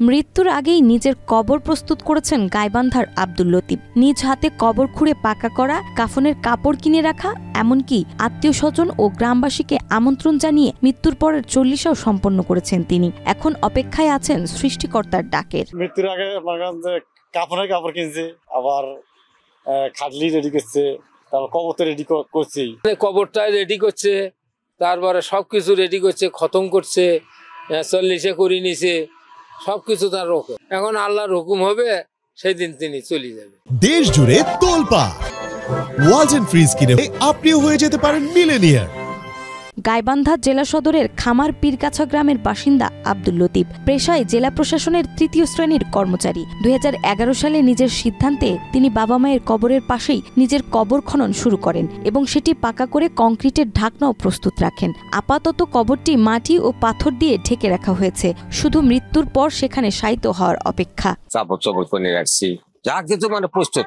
মৃত্যুর আগেই নিজের কবর প্রস্তুত করেছেন গাইবান্ধার আব্দুল লতিফ। নিজ হাতে কবর খুঁড়ে পাকা করা, কাফনের কাপড় কিনে রাখা, এমনকি আত্মীয় স্বজন ও গ্রামবাসীকে আমন্ত্রণ জানিয়ে মৃত্যুর পরের 40ও সম্পন্ন করেছেন তিনি। এখন অপেক্ষায় আছেন সৃষ্টিকর্তার ডাকের। মৃত্যুর আগে কাফনের কাপড় কিনছে, আবার খাটলি রেডি করছে, তারপর কবর তো রেডি করছে, কবরটা রেডি করছে, তারপরে সবকিছু রেডি করছে, খতম করছে, 40 করে নিছে, সবকিছু তার রকম। এখন আল্লাহর হুকুম হবে, সেই দিন তিনি চলে যাবে। দেশ জুড়ে তোলপাড় ওয়ালটন ফ্রিজ কিনে আপনিও হয়ে যেতে পারেন মিলেনিয়ার। গাইবান্ধা জেলা সদরের খামার পীরগাছা গ্রামের বাসিন্দা আব্দুল লতিফ পেশায় জেলা প্রশাসনের ৩য় শ্রেণীর কর্মচারী। ২০১১ সালে নিজের সিদ্ধান্তে তিনি বাবা মায়ের কবরের পাশেই নিজের কবর খনন শুরু করেন এবং সেটি পাকা করে কংক্রিটের ঢাকনাও প্রস্তুত রাখেন। আপাতত কবরটি মাটি ও পাথর দিয়ে ঢেকে রাখা হয়েছে, শুধু মৃত্যুর পর সেখানে শায়িত হওয়ার অপেক্ষা। চাপড় চপড় করে রাখছি, যা কিছু প্রস্তুত,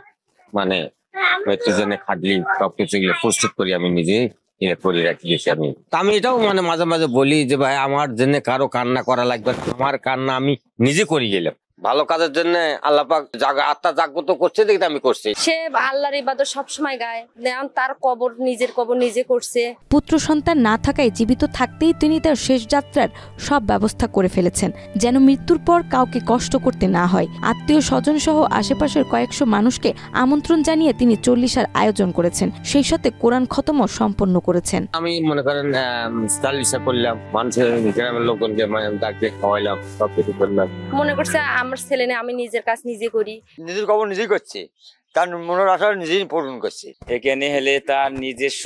মৃত্যুর জন্য খাটলি সবকিছু প্রস্তুত করি আমি নিজে করে রাখি গেছি। আমি এটাও মাঝে মাঝে বলি যে ভাই আমার জন্য কারো কান্না করা লাগবে, আমার কান্না আমি নিজে করে গেলাম। ভালো কাজের জন্য আল্লাহ পাক আত্মা জাগ্রত করছে, দেখতে আমি করছি। সে আল্লাহর ইবাদত সবসময় গায়, তার কবর নিজের কবর নিজে করছে। পুত্র সন্তান না থাকায় জীবিত থাকতেই তিনি তার শেষ যাত্রার সব ব্যবস্থা করে ফেলেছেন, যেন মৃত্যুর পর কাউকে কষ্ট করতে না হয়। আত্মীয় স্বজন সহ আশেপাশের কয়েকশো মানুষকে আমন্ত্রণ জানিয়ে তিনি 40 আয়োজন করেছেন, সেই সাথে কোরআন খতমও সম্পন্ন করেছেন। আমি মনে করেন 40 করলাম, মানুষের গ্রামের লোকজনকে ডাকতে খাওয়াইলাম, সবকিছু করলাম। মনে করছে আমার ছেলে না, আমি নিজের কাজ নিজে করি, নিজের কবর নিজেই করছি, তার মনের আশা নিজেই পূরণ করছি। এখানে হলে তার নিজস্ব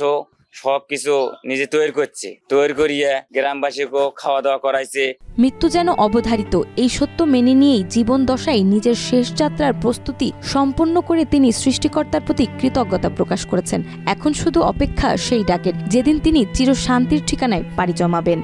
সবকিছু নিজে তৈরি করছে, তৈরি করিয়ে গ্রামবাসীকে খাওয়া দাওয়া করাইছে। মৃত্যু যেন অবধারিত, এই সত্য মেনে নিয়েই জীবন দশায় নিজের শেষ যাত্রার প্রস্তুতি সম্পন্ন করে তিনি সৃষ্টিকর্তার প্রতি কৃতজ্ঞতা প্রকাশ করেছেন। এখন শুধু অপেক্ষা সেই ডাকের, যেদিন তিনি চিরশান্তির ঠিকানায় পাড়ি জমাবেন।